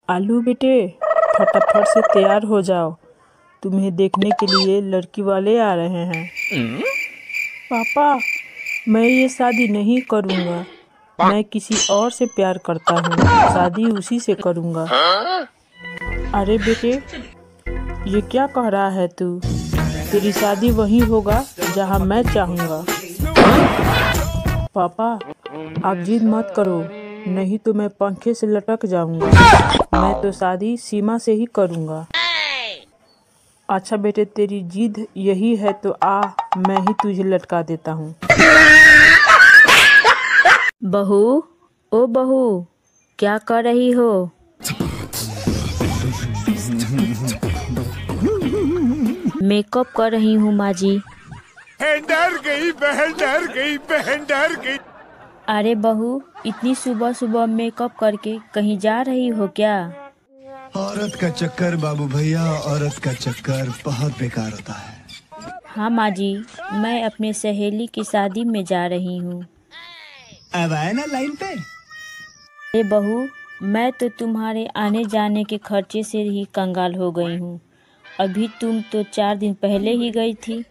आलू बेटे, फटाफट से तैयार हो जाओ, तुम्हें देखने के लिए लड़की वाले आ रहे हैं। पापा, मैं ये शादी नहीं करूँगा, मैं किसी और से प्यार करता हूँ, शादी उसी से करूँगा। अरे बेटे, ये क्या कह रहा है तू? तेरी शादी वहीं होगा जहाँ मैं चाहूँगा। पापा, आप जिद मत करो, नहीं तो मैं पंखे से लटक जाऊंगा। मैं तो शादी सीमा से ही करूंगा। अच्छा बेटे, तेरी जिद यही है तो आ, मैं ही तुझे लटका देता हूँ। बहू, ओ बहू, क्या कर रही हो? मेकअप कर रही हूँ माँ जी। डर गई बहन, डर गई बहन, डर गई। अरे बहू, इतनी सुबह सुबह मेकअप करके कहीं जा रही हो क्या? औरत का चक्कर बाबू भैया, औरत का चक्कर बहुत बेकार होता है। हाँ माँ जी, मैं अपने सहेली की शादी में जा रही हूँ। अब आए ना लाइन पे। अरे बहू, मैं तो तुम्हारे आने जाने के खर्चे से ही कंगाल हो गई हूँ। अभी तुम तो 4 दिन पहले ही गई थी।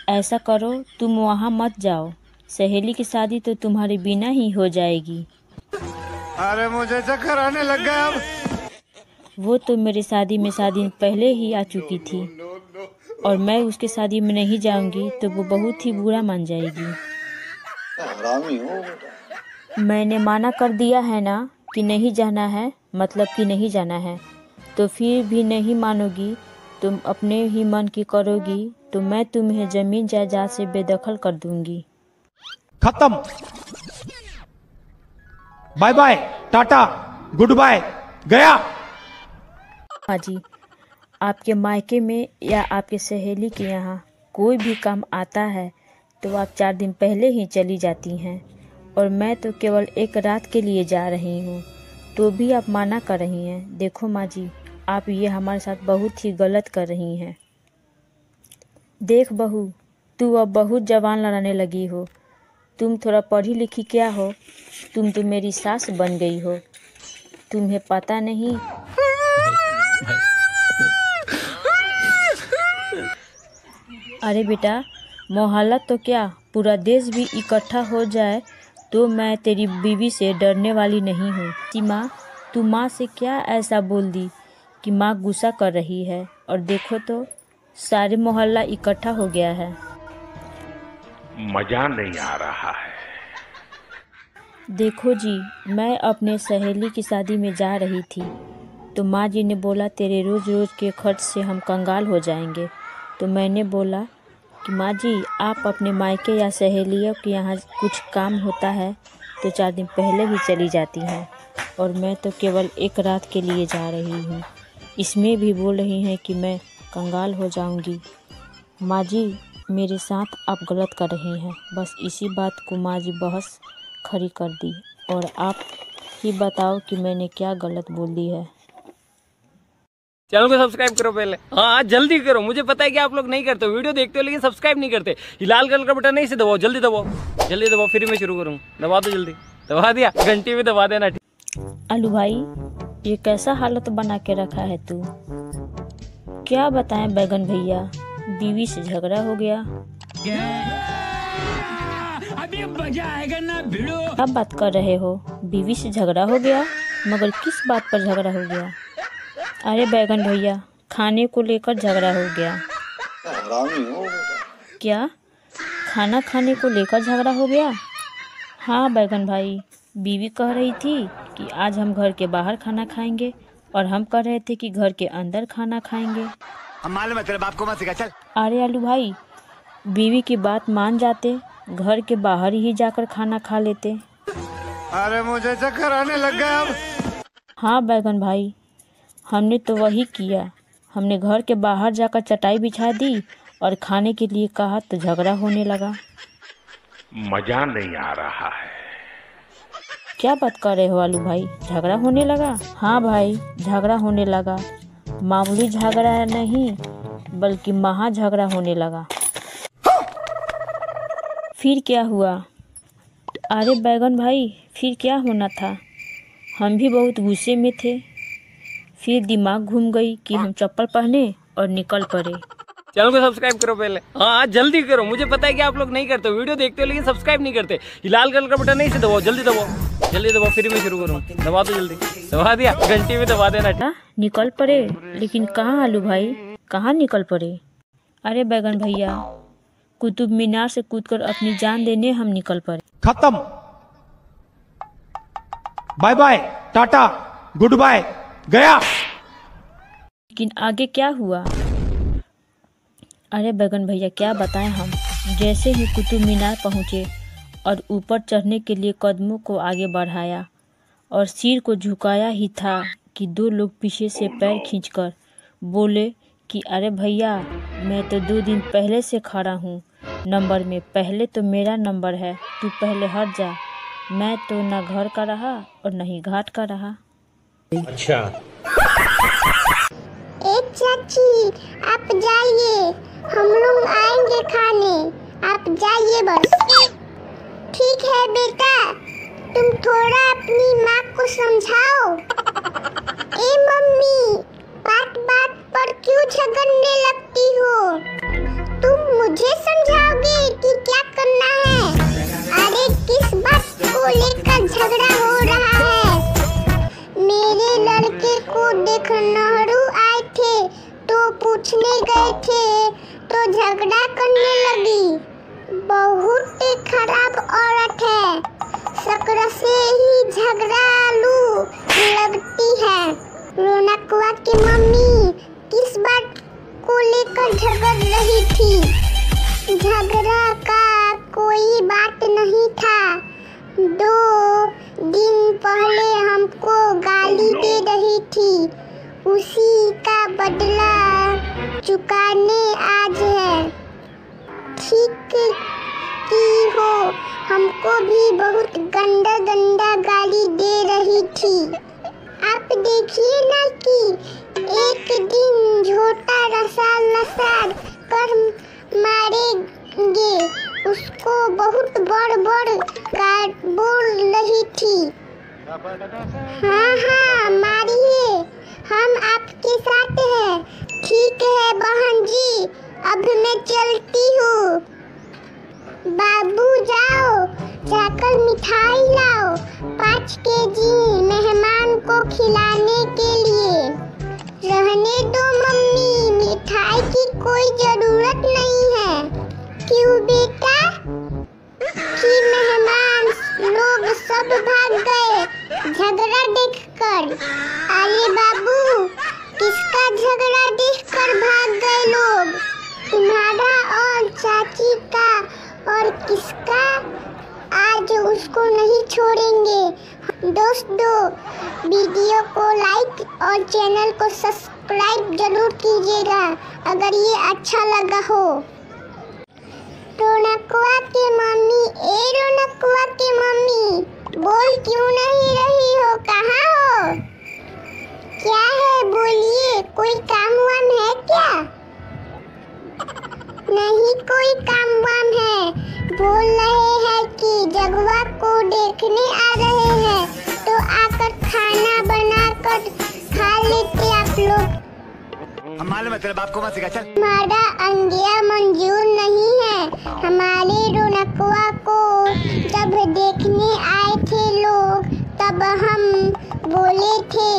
ऐसा करो, तुम वहाँ मत जाओ, सहेली की शादी तो तुम्हारे बिना ही हो जाएगी। अरे मुझे चक्कर आने लग गया अब। वो तो मेरी शादी में 7 दिन पहले ही आ चुकी थी, और मैं उसके शादी में नहीं जाऊंगी तो वो बहुत ही बुरा मान जाएगी। मैंने माना कर दिया है ना कि नहीं जाना है, मतलब कि नहीं जाना है, तो फिर भी नहीं मानोगी, तुम अपने ही मन की करोगी तो मैं तुम्हें जमीन जायदाद से बेदखल कर दूंगी। खत्म, bye bye, tata, goodbye, गया। हाँ जी, आपके मायके में या आपके सहेली के यहाँ कोई भी काम आता है तो आप 4 दिन पहले ही चली जाती हैं, और मैं तो केवल 1 रात के लिए जा रही हूँ, तो भी आप माना कर रही हैं। देखो माँ जी, आप ये हमारे साथ बहुत ही गलत कर रही हैं। देख बहू, तू अब बहुत जवान लड़ाने लगी हो। तुम थोड़ा पढ़ी लिखी क्या हो? तुम तो मेरी सास बन गई हो, तुम्हें पता नहीं। अरे बेटा, मोहल्ला तो क्या, पूरा देश भी इकट्ठा हो जाए तो मैं तेरी बीवी से डरने वाली नहीं हूँ। सीमा, तू माँ से क्या ऐसा बोल दी कि माँ गुस्सा कर रही है, और देखो तो सारे मोहल्ला इकट्ठा हो गया है। मजा नहीं आ रहा है। देखो जी, मैं अपने सहेली की शादी में जा रही थी, तो माँ जी ने बोला तेरे रोज़ रोज़ के खर्च से हम कंगाल हो जाएंगे। तो मैंने बोला कि माँ जी, आप अपने मायके या सहेलियों के यहाँ कुछ काम होता है तो 4 दिन पहले ही चली जाती हैं, और मैं तो केवल 1 रात के लिए जा रही हूँ, इसमें भी बोल रही हैं कि मैं कंगाल हो जाऊँगी। माँ जी, मेरे साथ आप गलत कर रही हैं। बस इसी बात को माँ जी बहस खड़ी कर दी, और आप ही बताओ कि मैंने क्या गलत बोल दी है। चैनल को सब्सक्राइब करो पहले, हाँ जल्दी करो। मुझे पता है कि आप लोग नहीं करते हो, वीडियो देखते हो लेकिन सब्सक्राइब नहीं करते। ये लाल कलर का बटन नहीं से दबाओ, जल्दी दबाओ, जल्दी दबाओ, फिर मैं शुरू करूँ। दबा दो जल्दी, दबा दिया, घंटी भी दबा देना। आलू भाई, ये कैसा हालत बना के रखा है तू? क्या बताएं बैगन भैया, बीवी से झगड़ा हो गया। अभी मजा आएगा ना भिड़ो। क्या बात कर रहे हो? बीवी से झगड़ा हो गया? मगर किस बात पर झगड़ा हो गया? अरे बैगन भैया, खाने को लेकर झगड़ा हो गया। क्या? खाना खाने को लेकर झगड़ा हो गया? हाँ बैगन भाई, बीवी कह रही थी कि आज हम घर के बाहर खाना खाएंगे, और हम कह रहे थे कि घर के अंदर खाना खाएंगे। मालूम है तेरे बाप को मत सिखा, चल। अरे आलू भाई, बीवी की बात मान जाते, घर के बाहर ही जाकर खाना खा लेते। अरे मुझे चक्कर आने लग गया अब। हाँ बैगन भाई, हमने तो वही किया, हमने घर के बाहर जाकर चटाई बिछा दी और खाने के लिए कहा तो झगड़ा होने लगा। मजा नहीं आ रहा है। क्या बात कर रहे हो आलू भाई, झगड़ा होने लगा? हाँ भाई, झगड़ा होने लगा, मामूली झगड़ा नहीं बल्कि महा झगड़ा होने लगा। फिर क्या हुआ? अरे बैगन भाई, फिर क्या होना था, हम भी बहुत गुस्से में थे। फिर दिमाग घूम गई कि हम चप्पल पहने और निकल पड़े। चैनल को सब्सक्राइब करो पहले, हाँ जल्दी करो, मुझे पता है कि आप लोग नहीं करते, वीडियो देखते हो लेकिन सब्सक्राइब नहीं करते। लाल कलर का बटन नहीं से दबाओ, जल्दी दबाओ, जल्दी दबाओ, फिर मैं शुरू करूँ। दबा दो जल्दी, दबा दिया, घंटी में दबा देना। निकल पड़े, लेकिन कहाँ आलू भाई, कहाँ निकल पड़े? अरे बैगन भैया, कुतुब मीनार से कूदकर अपनी जान देने हम निकल पड़े। खत्म, bye bye, tata, goodbye, गया। लेकिन आगे क्या हुआ? अरे बैगन भैया क्या बताएं हम। जैसे ही कुतुब मीनार पहुँचे और ऊपर चढ़ने के लिए कदमों को आगे बढ़ाया और सिर को झुकाया ही था कि दो लोग पीछे से पैर खींचकर बोले कि अरे भैया, मैं तो 2 दिन पहले से खड़ा हूँ नंबर में, पहले तो मेरा नंबर है, तू पहले हट जा। मैं तो ना घर का रहा और न ही घाट का रहा। अच्छा, एक चाची आप जाइए, हम लोग आएंगे खाने, आप जाइए बस। ठीक है बेटा, तुम थोड़ा अपनी माँ को समझाओ। ए मम्मी, बात बात पर क्यों झगड़ने लगती हो? तुम मुझे समझाओगे कि क्या करना है? अरे किस बात को लेकर झगड़ा हो रहा है? मेरे लड़के को देखनहरू आए थे तो पूछने गए थे तो झगड़ा करने लगी। बहुत खराब औरत है, शक्ल से ही झगड़ालू लगती है। रौनकवा की मम्मी किस बात को लेकर झगड़ रही थी? झगड़ा का कोई बात नहीं था। 2 दिन पहले हमको गाली दे रही थी, उसी का बदला चुकाने आज है। ठीक की हो, हमको भी बहुत गंदा गंदा गाली दे रही थी। आप देखिए ना कि एक दिन झोटा लसार कर मारेंगे, उसको बहुत बड़ बोल रही थी। हाँ मारिए, हम आपके साथ हैं। ठीक है बहन जी, अब मैं चलती हूँ। बाबू जाओ, जाकर मिठाई लाओ 5 केजी मेहमान को खिलाने के लिए। रहने दो मम्मी, मिठाई की कोई जरूरत नहीं है। क्यों बेटा? कि मेहमान लोग सब भाग गए झगड़ा देखकर। अरे बाबू, किसका झगड़ा देखकर भाग गए लोग? तुम्हारा और चाची का और किसका? आज उसको नहीं छोड़ेंगे। दोस्तों, वीडियो को लाइक और चैनल को सब्सक्राइब जरूर कीजिएगा अगर ये अच्छा लगा हो। रौनकवा की मम्मी, ए रौनकवा की मम्मी, बोल क्यों नहीं रही हो? कहाँ हो? क्या है बोलिए, कोई काम वाम है क्या? नहीं कोई काम वाम है, बोल रहे हैं कि जगवा को देखने आ रहे हैं तो आकर खाना बनाकर खा लेते आप लोग। मालूम है तेरे बाप को मत सिखा, चल। हमारा अंगिया मंजूर नहीं है। हमारे रौनकवा को जब देखने आए थे लोग तब हम बोले थे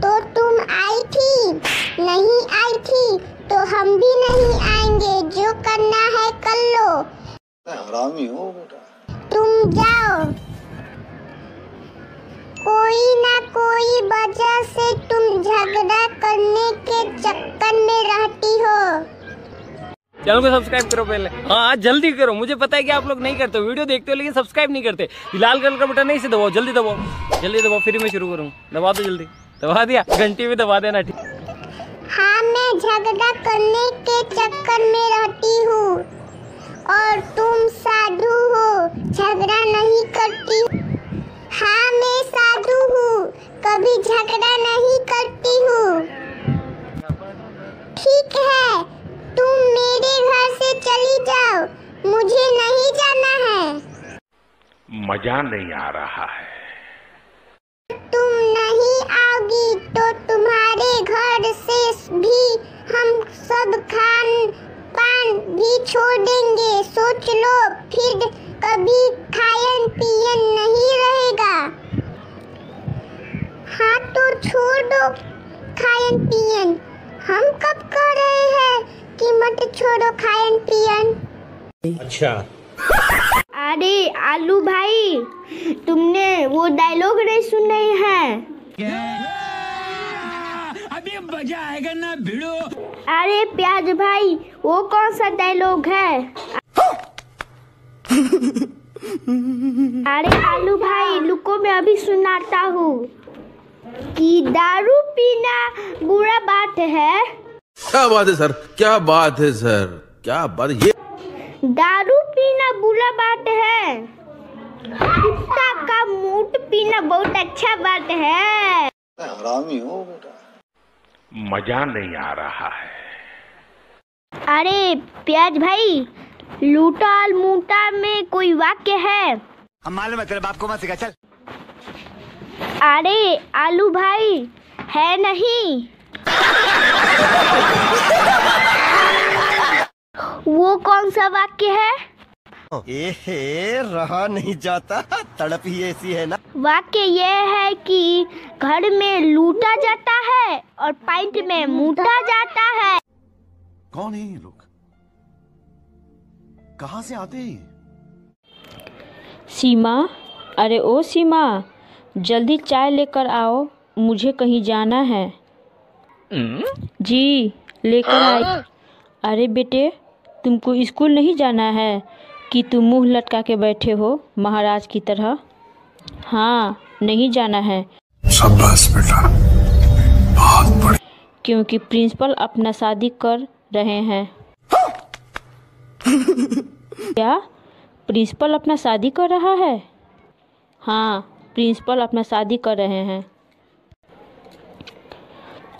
तो तुम आई थी, नहीं आई थी तो हम भी नहीं आएंगे। जो करना है कर लो। हरामी हो बेटा। तुम जाओ, कोई ना कोई वजह से तुम झगड़ा करने के चक्कर में रहती हो। चैनल को सब्सक्राइब करो पहले, हाँ जल्दी करो, मुझे पता है कि आप लोग नहीं करते, वीडियो देखते हो लेकिन सब्सक्राइब नहीं करते। लाल कलर का बटन नहीं से दबाओ, जल्दी दबाओ, जल्दी दबाओ, फिर मैं शुरू करूँ। दबा दो जल्दी, दबा दिया, घंटी में दबा देना। ठीक, हाँ मैं झगड़ा करने के चक्कर में रहती हूँ और तुम साधु हो, झगड़ा नहीं करती। हाँ मैं साधु हूँ, कभी झगड़ा नहीं करती हूँ। ठीक है, तुम मेरे घर से चली जाओ, मुझे नहीं जाना है। मजा नहीं आ रहा है। तुम नहीं आओगी तो तुम्हारे खायन पियन। हम कब कह रहे हैं कि मत छोड़ो खायन पियन। अच्छा। अरे आलू भाई, तुमने वो डायलॉग नहीं सुने हैं? अभी मजा आएगा ना भिड़ो। अरे प्याज भाई, वो कौन सा डायलॉग है? अरे आलू भाई रुको, मैं अभी सुनाता हूँ कि दारू पीना बुरा बात है। क्या बात है सर, क्या बात है सर, क्या बात है। ये दारू पीना बुरा बात है, कुत्ता का मूत पीना बहुत अच्छा बात है। हरामी हो बेटा। मजा नहीं आ रहा है। अरे प्याज भाई, लूटा और मूटा में कोई वाक्य है? हम मालूम है, तेरे बाप को मत सिखा, चल। अरे आलू भाई, है नहीं? वो कौन सा वाक्य है? रहा नहीं जाता, तड़प ही ऐसी है ना। वाक्य ये है कि घर में लूटा जाता है और पैंट में मूटा जाता है। कौन है ये लोग, कहाँ से आते हैं? सीमा, अरे ओ सीमा, जल्दी चाय लेकर आओ, मुझे कहीं जाना है। जी लेकर आई। अरे बेटे, तुमको स्कूल नहीं जाना है कि तुम मुंह लटका के बैठे हो महाराज की तरह? हाँ, नहीं जाना है। शाबाश बेटा, बहुत बढ़िया। क्योंकि प्रिंसिपल अपना शादी कर रहे हैं। क्या प्रिंसिपल अपना शादी कर रहा है? हाँ, प्रिंसिपल अपना शादी कर रहे हैं।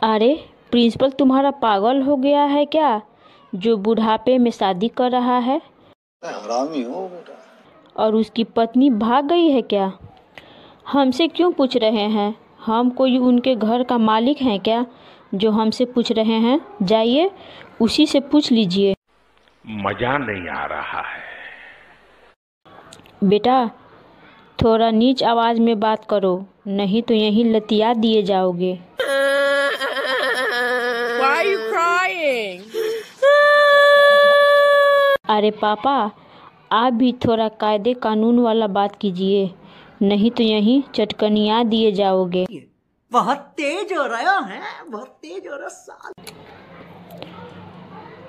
अरे प्रिंसिपल तुम्हारा पागल हो गया है क्या, जो बुढ़ापे में शादी कर रहा है? हरामी हो बेटा। और उसकी पत्नी भाग गई है क्या? हमसे क्यों पूछ रहे हैं? हम कोई उनके घर का मालिक हैं क्या जो हमसे पूछ रहे हैं? जाइए उसी से पूछ लीजिए। मजा नहीं आ रहा है। बेटा थोड़ा नीच आवाज में बात करो, नहीं तो यहीं लतिया दिए जाओगे। Why are you crying? अरे पापा, आप भी थोड़ा कायदे कानून वाला बात कीजिए, नहीं तो यहीं चटकनिया दिए जाओगे। बहुत तेज हो रहा है, बहुत तेज हो रहा साल।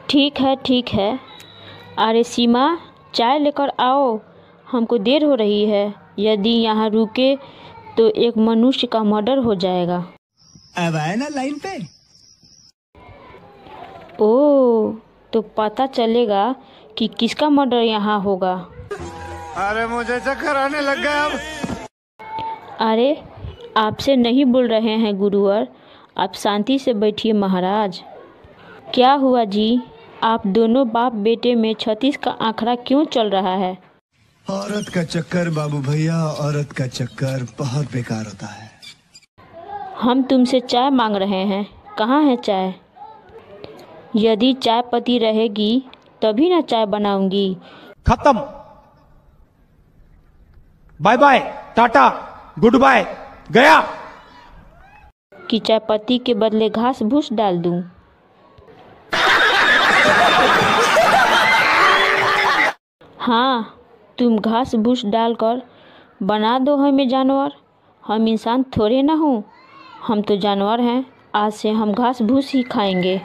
ठीक है। अरे सीमा, चाय लेकर आओ, हमको देर हो रही है। यदि यहाँ रुके तो एक मनुष्य का मर्डर हो जाएगा। अब आए ना लाइन पे। ओह, तो पता चलेगा कि किसका मर्डर यहाँ होगा। अरे मुझे चक्कर आने लग गया अब। अरे आपसे नहीं बोल रहे हैं गुरुवर, आप शांति से बैठिए महाराज। क्या हुआ जी, आप दोनों बाप बेटे में 36 का आंकड़ा क्यों चल रहा है? औरत का चक्कर बाबू भैया, औरत का चक्कर बहुत बेकार होता है। हम तुमसे चाय मांग रहे हैं, कहाँ है चाय? यदि चाय पत्ती रहेगी तभी ना चाय बनाऊंगी। खत्म, bye bye, tata, goodbye, गया। कि चाय पत्ती के बदले घास भूस डाल दूं? हाँ, तुम घास भूस डालकर बना दो हमें जानवर। हम इंसान थोड़े ना हूँ, हम तो जानवर हैं। आज से हम घास भूस ही खाएंगे।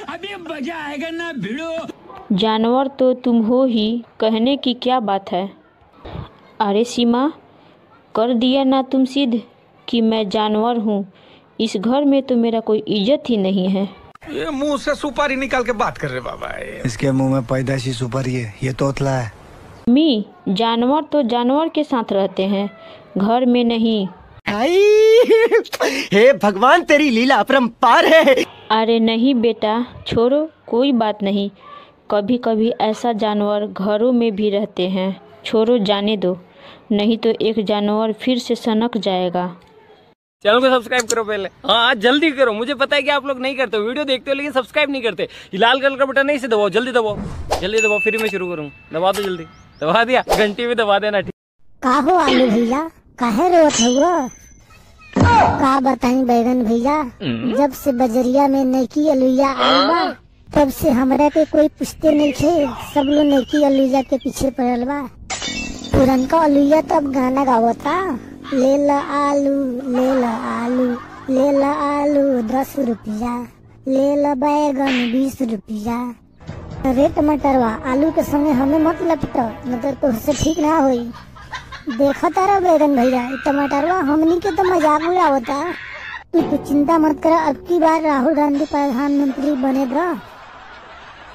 अभी मजा आएगा ना भिड़ो। जानवर तो तुम हो ही, कहने की क्या बात है। अरे सीमा, कर दिया ना तुम सिद्ध कि मैं जानवर हूँ। इस घर में तो मेरा कोई इज्जत ही नहीं है। ये मुंह से सुपारी निकाल के बात कर रहे बाबा। इसके मुंह में पैदाइशी सुपारी है, ये तोतला है। मी, जानवर तो जानवर के साथ रहते हैं, घर में नहीं। हे भगवान, तेरी लीला अपरंपार है। अरे नहीं बेटा, छोड़ो, कोई बात नहीं। कभी कभी ऐसा जानवर घरों में भी रहते हैं। छोड़ो, जाने दो, नहीं तो एक जानवर फिर से सनक जाएगा। चैनल को सब्सक्राइब करो पहले। हाँ जल्दी करो, मुझे पता है कि आप लोग नहीं करते हो, वीडियो देखते हो लेकिन सब्सक्राइब नहीं करते। लाल कलर का बटन नहीं से दबाओ, जल्दी दबाओ, जल्दी दबाओ, फिर मैं शुरू करूँ। दबा दो जल्दी, दबा दिया, घंटी भी दबा देना। ठीक काहो आलू भैया, काहे रोत हुआ? का बताई बैगन भैया, जब से बजरिया में नैकी अलुइया आइल बा तब से हमरा के कोई पूछते नहीं थे, सब लोग नैकी अलुइया के पीछे पड़ल बा। पुरनका अलुइया तब गाना गावता, ले ला आलू ले ला आलू ले ला आलू 10 रुपया, ले ला बैगन 20 रुपया। अरे टमाटरवा आलू के संगे हमें मत लपटा, नजर तो उससे ठीक ना होई। देखा तारा बैगन भैया, टमाटरवा हमनी के तो मजाक उड़ावता। तू चिंता मत कर, अब की बार राहुल गांधी प्रधानमंत्री बने बा।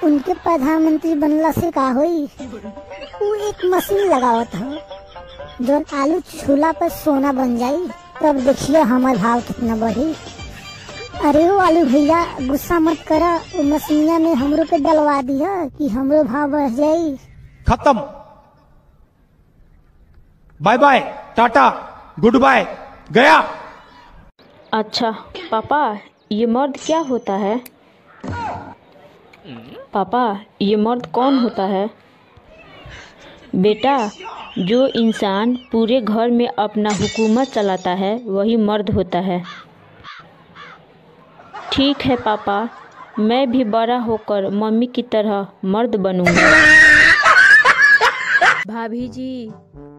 उनके प्रधानमंत्री बनला से का होई, वो एक मशीन लगावत हो जो आलू छूला पर सोना बन जाई, तब देखिए हमार भाव कितना बढ़ी। अरे वो आलू भैया गुस्सा मत करा, वो मशीनिया में हमरो के डलवा दिया कि हमरो भाव बढ़ जाई। खत्म, bye bye, tata, goodbye, गया। अच्छा पापा, ये मर्द क्या होता है? पापा, ये मर्द कौन होता है? बेटा, जो इंसान पूरे घर में अपना हुकूमत चलाता है वही मर्द होता है। ठीक है पापा, मैं भी बड़ा होकर मम्मी की तरह मर्द बनूंगा। भाभी जी,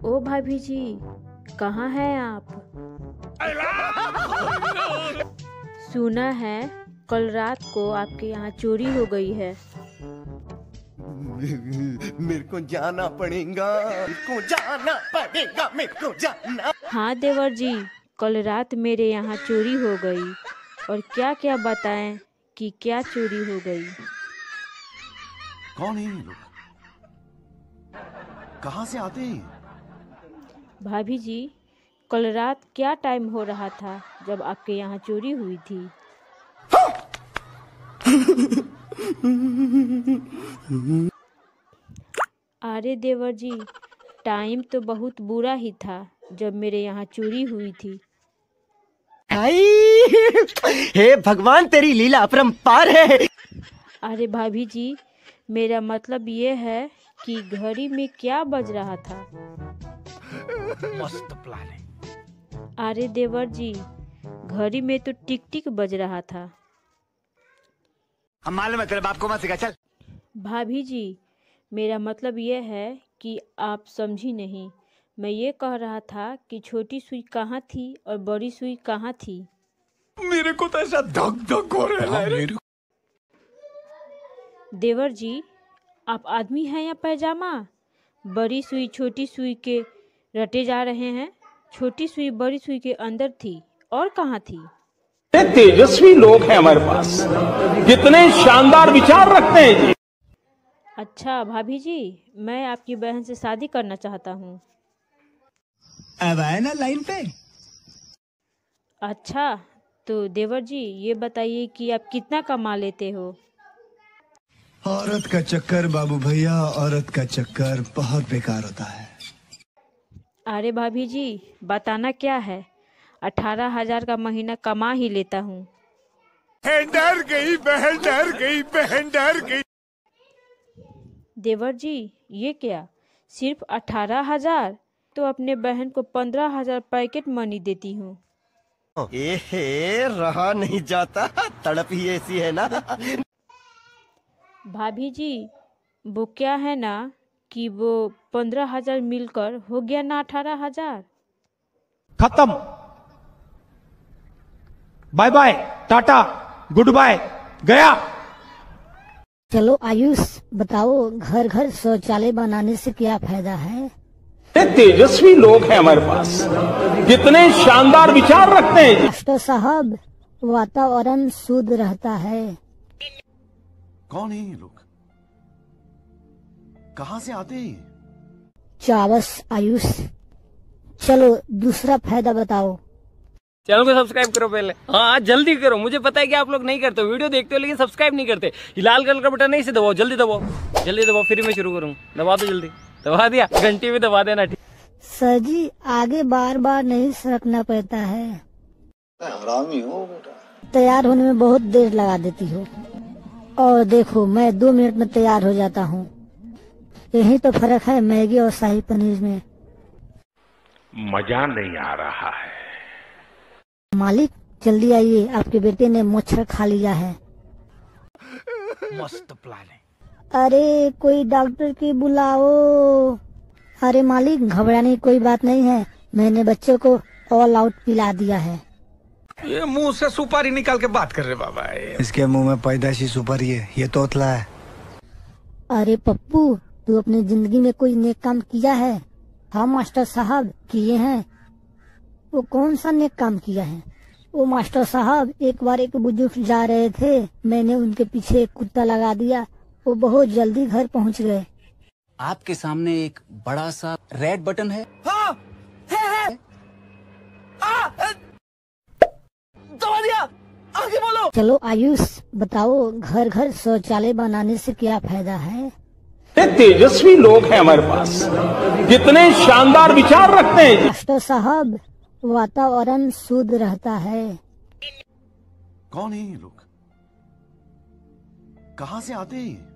ओ भाभी जी, कहाँ हैं आप? सुना है कल रात को आपके यहाँ चोरी हो गई है। मेरे को जाना पड़ेगा, मेरे को जाना। हाँ देवर जी, कल रात मेरे यहाँ चोरी हो गई, और क्या क्या बताएं कि क्या चोरी हो गई। कौन है ये लोग? कहाँ से आते हैं? भाभी जी, कल रात क्या टाइम हो रहा था जब आपके यहाँ चोरी हुई थी? अरे देवर जी, टाइम तो बहुत बुरा ही था जब मेरे यहाँ चोरी हुई थी। हे भगवान, तेरी लीला अपरंपार है। अरे भाभी जी, मेरा मतलब ये है कि घड़ी में क्या बज रहा था? मस्त प्लान है। अरे देवर जी, घड़ी में तो टिक टिक बज रहा था। हम मालूम है तेरे बाप को मत सिखा, चल। भाभी जी, मेरा मतलब ये है कि आप समझी नहीं। मैं ये कह रहा था कि छोटी सुई कहाँ थी और बड़ी सुई कहाँ थी। मेरे को तो ऐसा धक धक हो रहा है। देवर जी, आप आदमी हैं या पैजामा? बड़ी सुई छोटी सुई के रटे जा रहे हैं। छोटी सुई बड़ी सुई के अंदर थी, और कहाँ थी? तेजस्वी लोग हैं हमारे पास, कितने शानदार विचार रखते हैं जी। अच्छा भाभी जी, मैं आपकी बहन से शादी करना चाहता हूँ। अब आए ना लाइन पे। अच्छा तो देवर जी, ये बताइए कि आप कितना कमा लेते हो? औरत का चक्कर बाबू भैया, औरत का चक्कर बहुत बेकार होता है। अरे भाभी जी, बताना क्या है, 18,000 का महीना कमा ही लेता हूँ। डर गई बहन, डर गई बहन, डर गई। देवर जी, ये क्या, सिर्फ 18,000? तो अपने बहन को 15,000 पैकेट मनी देती हूँ। रहा नहीं जाता, तड़प ही ऐसी है ना। भाभी जी, वो क्या है ना कि वो 15,000 मिलकर हो गया ना 18,000। खत्म, bye bye, tata, goodbye, गया। चलो आयुष, बताओ घर घर शौचालय बनाने से क्या फायदा है? तेजस्वी लोग हैं हमारे पास, कितने शानदार विचार रखते हैं जी। मास्टर साहब, वातावरण शुद्ध रहता है। कौन है ये लोग? कहाँ से आते हैं? चावस आयुष, चलो दूसरा फायदा बताओ। चैनल को सब्सक्राइब करो पहले। हाँ जल्दी करो, मुझे पता है कि आप लोग नहीं करते, वीडियो देखते हो लेकिन सब्सक्राइब नहीं करते। लाल कलर का बटन नहीं से दबाओ, जल्दी दबाओ, जल्दी दबाओ, फिर मैं शुरू करूँ। दबा दो जल्दी, दबा दिया, घंटी भी दबा देना। ठीक सर जी, आगे बार बार नहीं सरकना पड़ता है। हरामी हो बेटा। तैयार होने में बहुत देर लगा देती हो, और देखो मैं 2 मिनट में तैयार हो जाता हूँ। यही तो फर्क है मैगी और शाही पनीर में। मजा नहीं आ रहा है। मालिक जल्दी आइए, आपके बेटे ने मच्छर खा लिया है। मस्त प्लान है। अरे कोई डॉक्टर की बुलाओ। अरे मालिक घबराने की कोई बात नहीं है, मैंने बच्चे को ऑल आउट पिला दिया है। ये मुंह से सुपारी निकाल के बात कर रहे बाबा। इसके मुंह में पैदाशी सुपारी है, ये तोतला है। अरे पप्पू, तू अपनी जिंदगी में कोई नेक काम किया है? हाँ मास्टर साहब, किए हैं। वो कौन सा नेक काम किया है? वो मास्टर साहब, एक बार एक बुजुर्ग जा रहे थे, मैंने उनके पीछे एक कुत्ता लगा दिया, वो बहुत जल्दी घर पहुंच गए। आपके सामने एक बड़ा सा रेड बटन है। हाँ, है। दबा दिया, आगे बोलो। चलो आयुष बताओ, घर घर शौचालय बनाने से क्या फायदा है? तेजस्वी लोग हैं हमारे पास, कितने शानदार विचार रखते हैं। मास्टर साहब, वातावरण शुद्ध रहता है। कौन है ये लोग? कहाँ से आते हैं?